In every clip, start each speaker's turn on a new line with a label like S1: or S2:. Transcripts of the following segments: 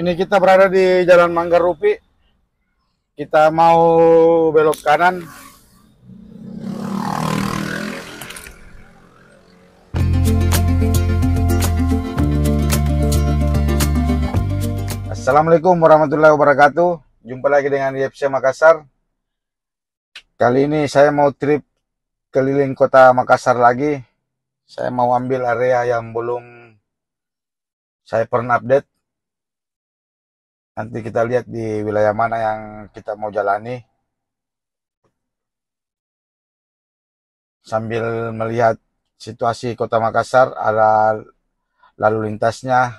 S1: Ini kita berada di Jalan Manggarupi. Kita mau belok kanan. Assalamualaikum warahmatullahi wabarakatuh. Jumpa lagi dengan YFC Makassar. Kali ini saya mau trip keliling kota Makassar lagi. Saya mau ambil area yang belum saya pernah update. Nanti kita lihat di wilayah mana yang kita mau jalani. Sambil melihat situasi kota Makassar, ada lalu lintasnya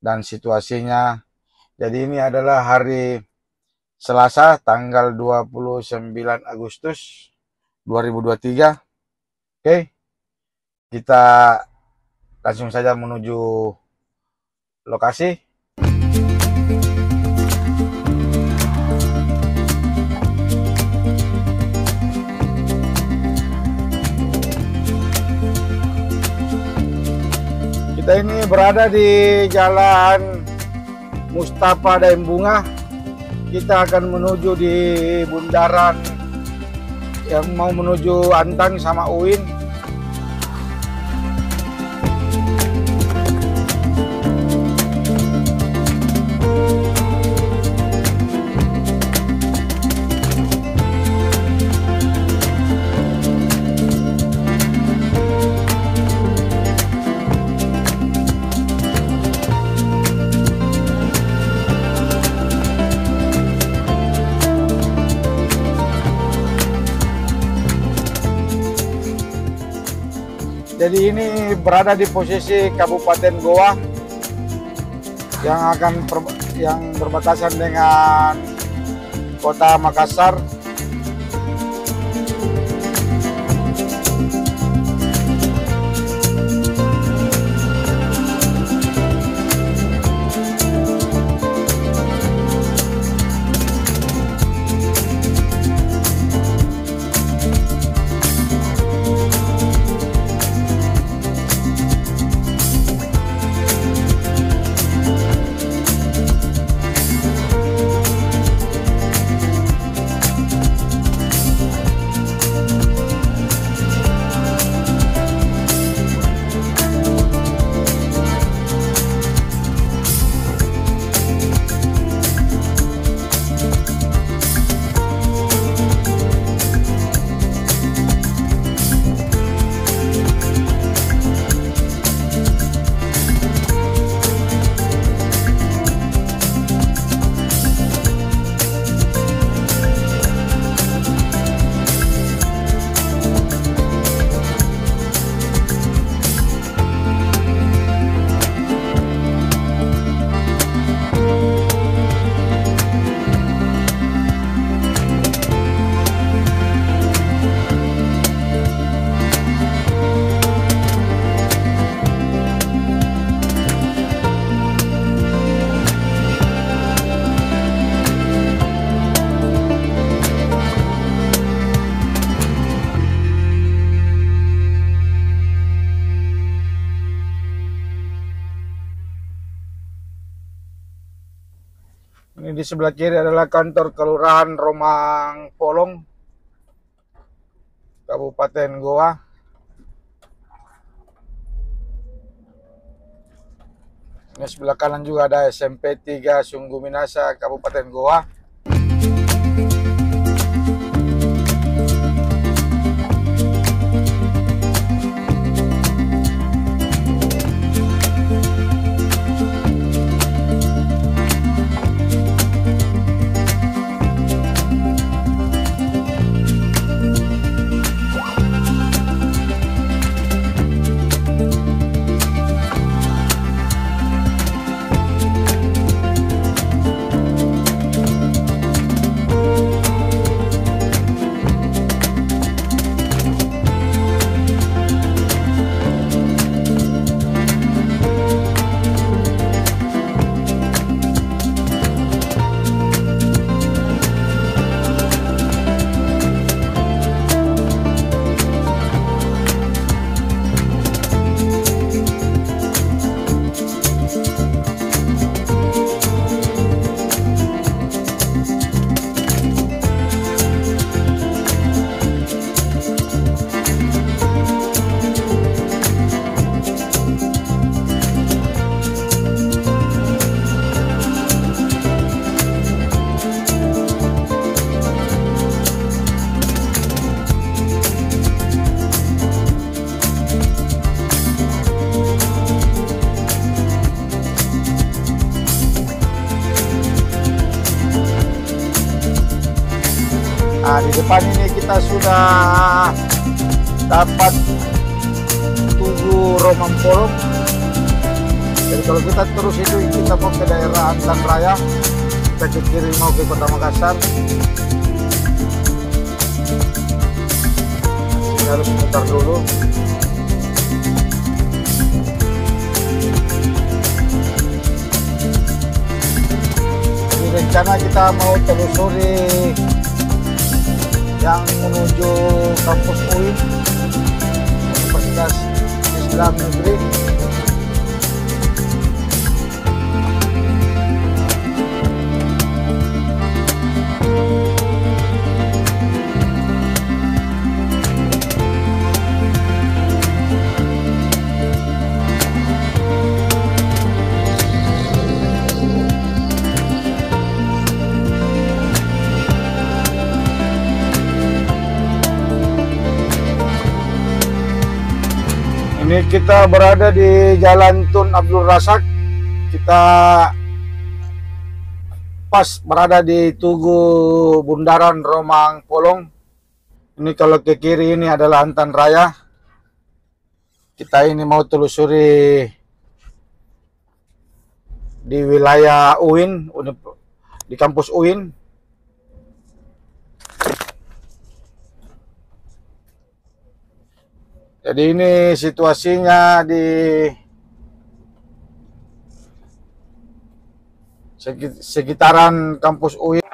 S1: dan situasinya. Jadi ini adalah hari Selasa tanggal 29 Agustus 2023. Oke. Kita langsung saja menuju lokasi. Kita ini berada di Jalan Mustafa Daim Bunga. Kita akan menuju di bundaran yang mau menuju Antang sama UIN. Jadi ini berada di posisi Kabupaten Gowa yang berbatasan dengan Kota Makassar. Ini di sebelah kiri adalah kantor Kelurahan Romang Polong, Kabupaten Gowa. Ini sebelah kanan juga ada SMP 3 Sungguh Minasa, Kabupaten Gowa. Nah, di depan ini kita sudah dapat Tugu Romang Polong. Jadi kalau kita terus itu kita mau ke daerah Antan Raya, kita ke kiri mau ke kota Makassar. Ini harus mutar dulu. Jadi rencana kita mau telusuri yang menuju kampus UIN, Universitas Islam Negeri. Ini kita berada di Jalan Tun Abdul Razak. Kita pas berada di Tugu Bundaran Romang Polong. Ini kalau ke kiri ini adalah Antan Raya. Kita ini mau telusuri di wilayah UIN, di kampus UIN. Jadi ini situasinya di sekitaran kampus UIN.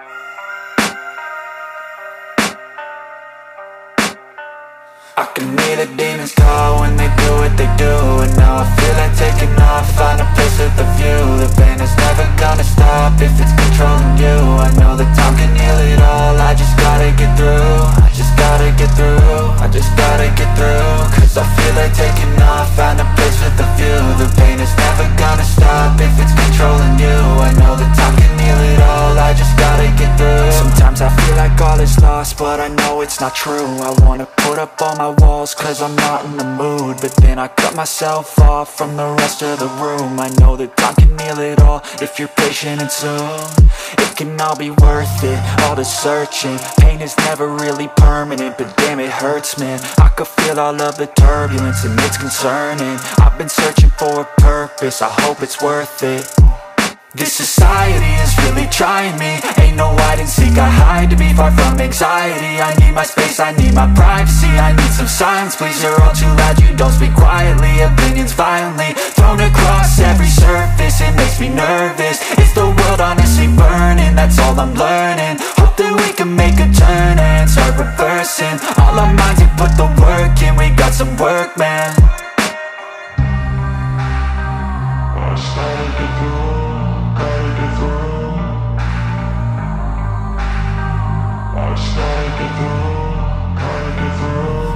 S2: I can hear the demons call when they do what they do, and now I feel like taking off, find a place with a view. The pain is never gonna stop if it's controlling you. I know that time can heal it all, I just gotta get through. I just gotta get through, I just gotta get through. Cause I feel like taking off, find a place with a view. The pain is never gonna stop if it's controlling you. I know that time can heal it all, I just gotta get through. Sometimes I feel like all is lost, but I know it's not true. I wanna put up all my walls cause I'm not in the mood, but then I cut myself off from the rest of the room. I know that time can heal it all if you're patient, and soon it can all be worth it, all the searching. Pain is never really permanent, but damn it hurts, man. I could feel all of the turbulence and it's concerning. I've been searching for a purpose, I hope it's worth it. This society is really trying me. Ain't no hide and seek, I hide to be far from anxiety. I need my space, I need my privacy. I need some silence, please, you're all too loud. You don't speak quietly, opinions violently thrown across every surface. It makes me nervous, it's the world honestly burning. That's all I'm learning, hope that we can make a turn and start reversing. All our minds have put the work in, we got some work, man.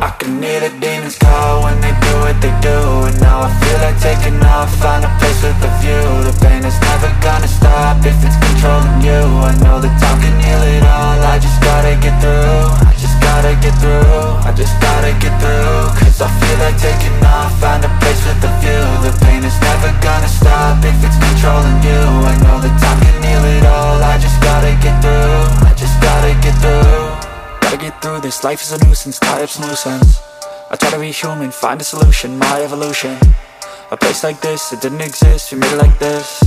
S2: I can hear the demons call when they do what they do, and now I feel like taking off, find a place with a view. The pain is never gonna stop if it's controlling you. I know that time can heal it all, I just gotta get through. I just gotta get through, I just gotta get through. Cause I feel like taking off, find a place with a view. The pain is never gonna stop if it's controlling you. I know that time can heal it all, I just gotta get through. I just gotta get through. Gotta get through this, life is a nuisance, tie up some loose ends. I try to be human, find a solution, my evolution. A place like this, it didn't exist, we made it like this.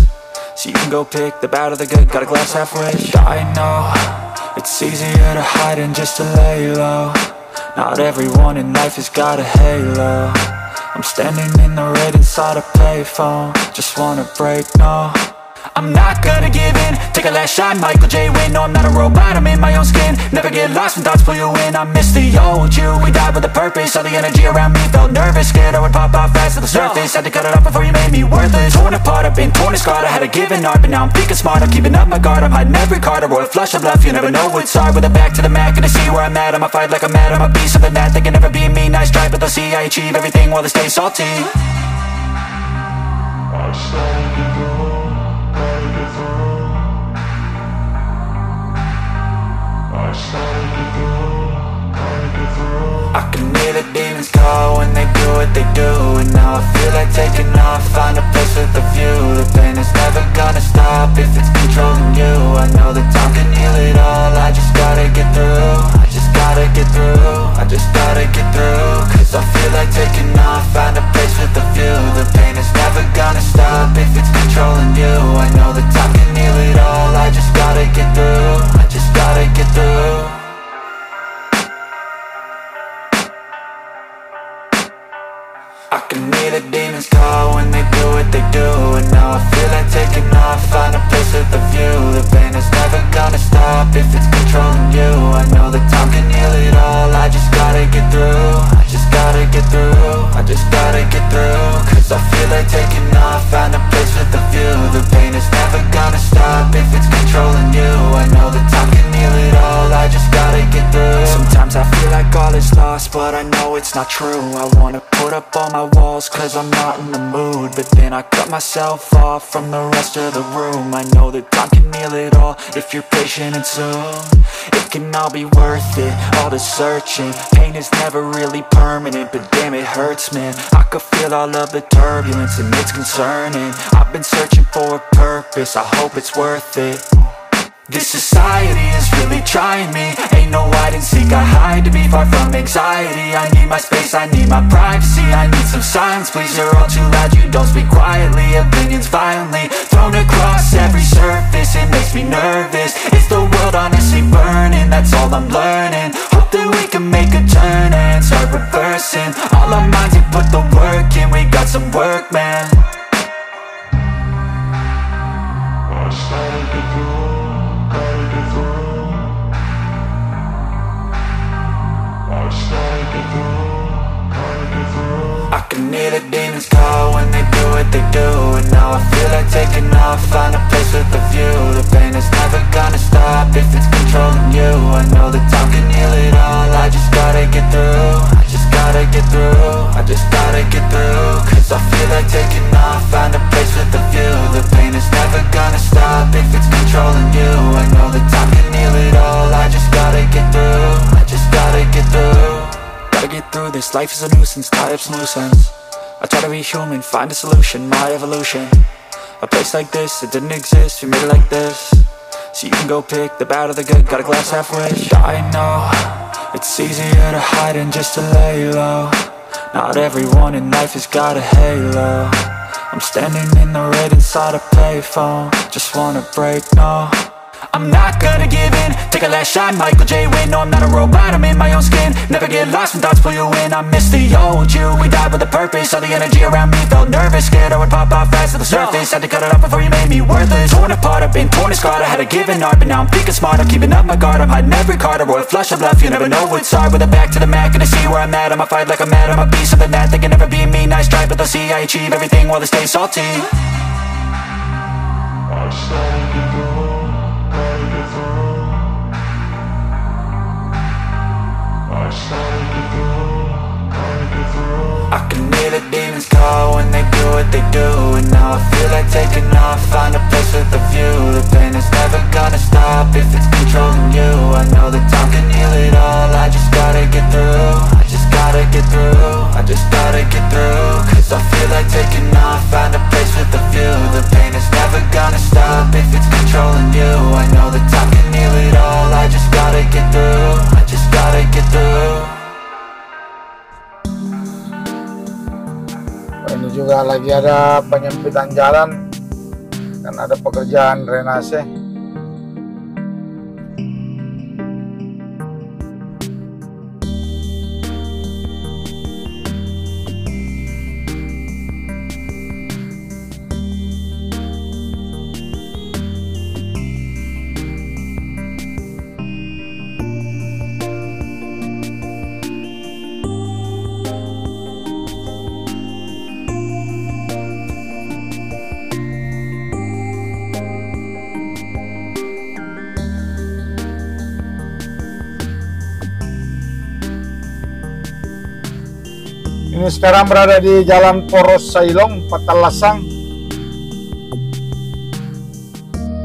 S2: So you can go pick the bad or the good, got a glass halfway. I know, it's easier to hide than just to lay low. Not everyone in life has got a halo. I'm standing in the red inside a payphone, just wanna break, no. I'm not gonna give in, take a last shot, Michael J. Win. No, I'm not a robot, I'm in my own skin. Never get lost when thoughts pull you in. I miss the old you, we died with a purpose. All the energy around me felt nervous, scared I would pop off fast to the surface. Had to cut it off before you made me worthless. Torn apart, I've been torn and scarred. I had a given art, but now I'm thinking smart. I'm keeping up my guard, I'm hiding every card. A royal flush of love, you never know what's hard. With a back to the mat, gonna see where I'm at. I'ma fight like I'm mad, I'ma be something that they can never be me. Nice try, but they'll see I achieve everything while they stay salty. I can hear the demons call when they do what they do, and now I feel like taking off, find a place with a view. The pain is never gonna stop if it's controlling you. I know that time can heal it all, I just gotta get through. if it's controlling you. I know that time can heal it all. I just gotta get through. I just gotta get through. I just gotta get through. Cause I feel like taking off. Find a place with a view. The pain is never gonna stop if it's controlling you. I know that time can heal it all. I just gotta get through. Sometimes I feel like all is lost, but I know it's not true. I wanna put up all my walls cause I'm not in the mood, but then I cut myself off from the rest of the room. I know that time can heal it all if you're patient and soon. It can all be worth it, all the searching. Pain is never really permanent, but damn it hurts, man. I could feel all of the turbulence and it's concerning. I've been searching for a purpose, I hope it's worth it. This society is really trying me. Ain't no hide and seek, I hide to be far from anxiety. I need my space, I need my privacy. I need some silence, please, you're all too loud. You don't speak quietly, opinions violently thrown across every surface. It makes me nervous. Is the world honestly burning? That's all I'm learning. Hope that we can make a turn and start reversing all our minds and put the work in. We got some work, man. I started to do. I can hear the demons call when they do what they do. And now I feel like taking off, find a place with a view. The pain is never gonna stop if it's controlling you. I know that time can heal it all. I just gotta get through. I just gotta get through. I just gotta get through. Cause I feel like taking off, find a place with a view. The pain is never gonna stop if it's controlling you. I know that time can heal it all. I just gotta get through. I just gotta get through. Gotta get through this, life is a nuisance, tie up some loose ends. I try to be human, find a solution, my evolution. A place like this, it didn't exist, we made it like this. So you can go pick the bad or the good, got a glass halfway. I know, it's easier to hide than just to lay low. Not everyone in life has got a halo. I'm standing in the red inside a payphone. Just wanna break, no, I'm not gonna give in. Take a last shot, Michael J. Win. No, I'm not a robot, I'm in my own skin. Never get lost when thoughts pull you in. I miss the old you, we died with a purpose. All the energy around me felt nervous. Scared I would pop off fast to the surface. Had to cut it off before you made me worthless. Torn apart, I've been torn and scarred. I had a given art, but now I'm thinking smart. I'm keeping up my guard, I'm hiding every card. A royal flush of love, you never know what's hard. With a back to the mat, gonna see where I'm at. I'ma fight like I'm mad, I'ma be something that they can never be me. Nice try, but they'll see I achieve everything while they stay salty. I started to go. I can hear the demons call when they do what they do. And now I feel like taking off, find a place with a view. The pain is never gonna stop if it's controlling you. I know that time can heal it all. I just gotta get through. I just gotta get through. I just gotta get through. Cause I feel like taking off, find a place with a view. The pain is never gonna stop if it's controlling you. I know that time can heal it all. I just gotta get through. I just gotta get through.
S1: Ini juga lagi ada penyempitan jalan dan ada pekerjaan drainase. Ini sekarang berada di Jalan Poros Sailong, Pattallassang.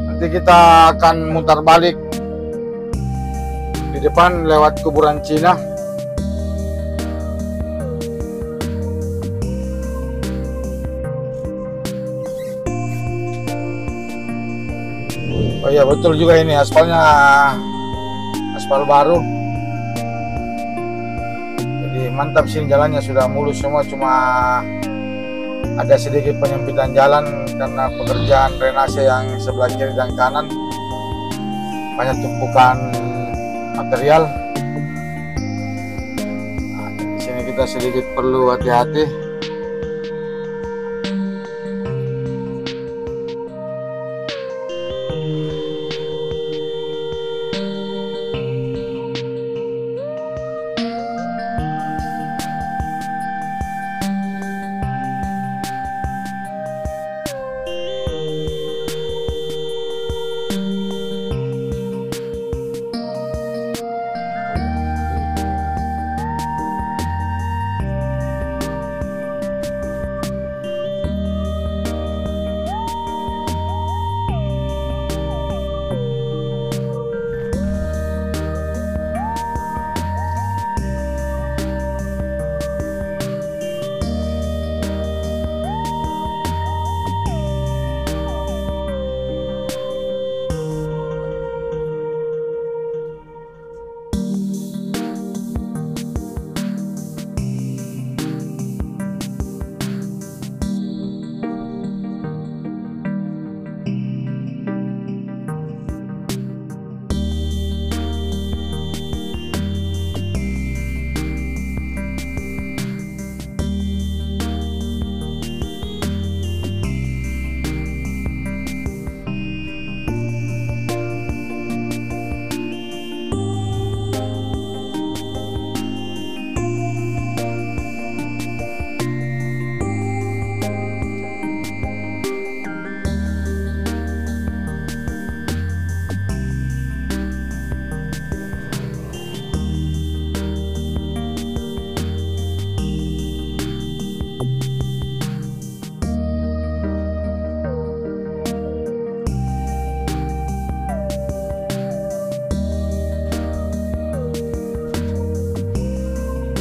S1: Nanti kita akan mutar balik di depan lewat kuburan Cina. Oh iya, betul juga, ini aspalnya aspal baru. Mantap sih, jalannya sudah mulus semua, cuma ada sedikit penyempitan jalan karena pekerjaan drainase yang sebelah kiri dan kanan banyak tumpukan material. Nah, di sini kita sedikit perlu hati-hati.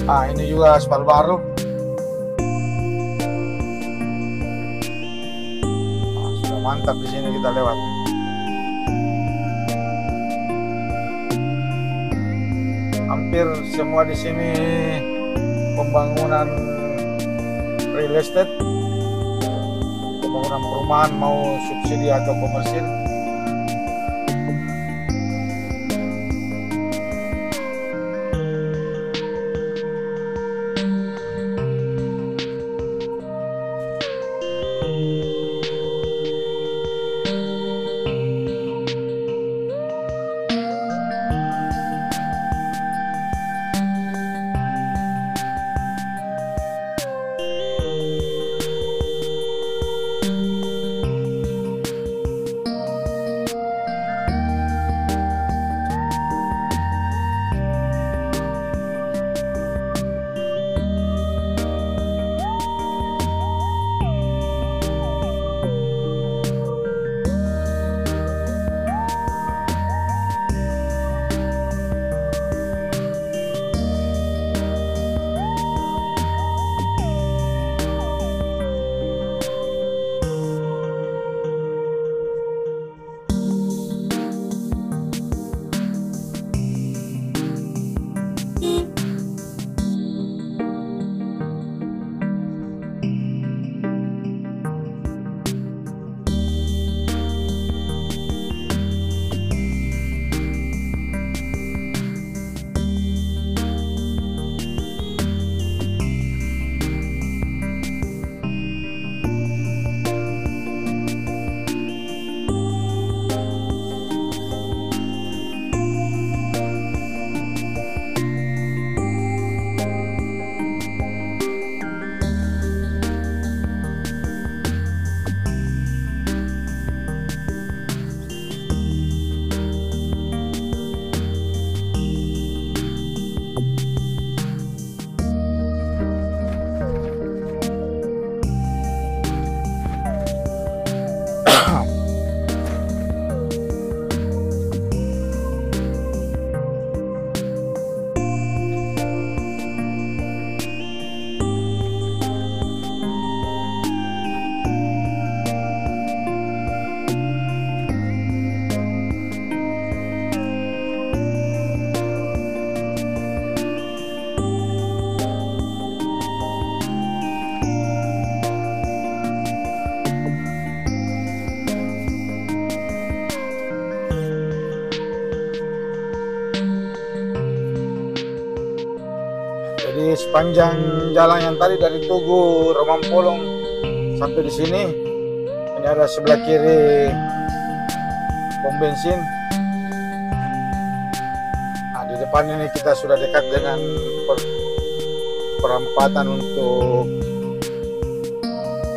S1: Ini juga aspal baru. Sudah mantap di sini kita lewat. Hampir semua di sini pembangunan real estate, pembangunan perumahan mau subsidi atau komersil. Jadi sepanjang jalan yang tadi dari Tugu Romampolong sampai di sini, ini ada sebelah kiri pom bensin. Nah, di depan ini kita sudah dekat dengan perempatan untuk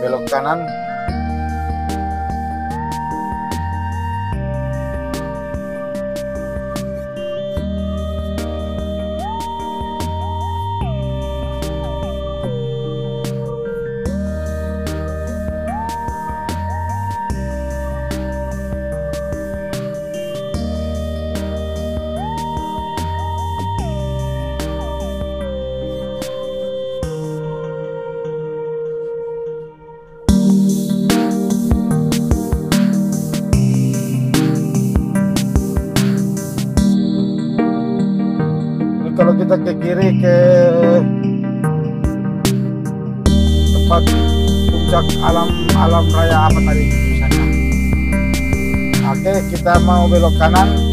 S1: belok kanan. Kalau kita ke kiri ke tempat puncak alam raya apa tadi misalnya. Oke, kita mau belok kanan.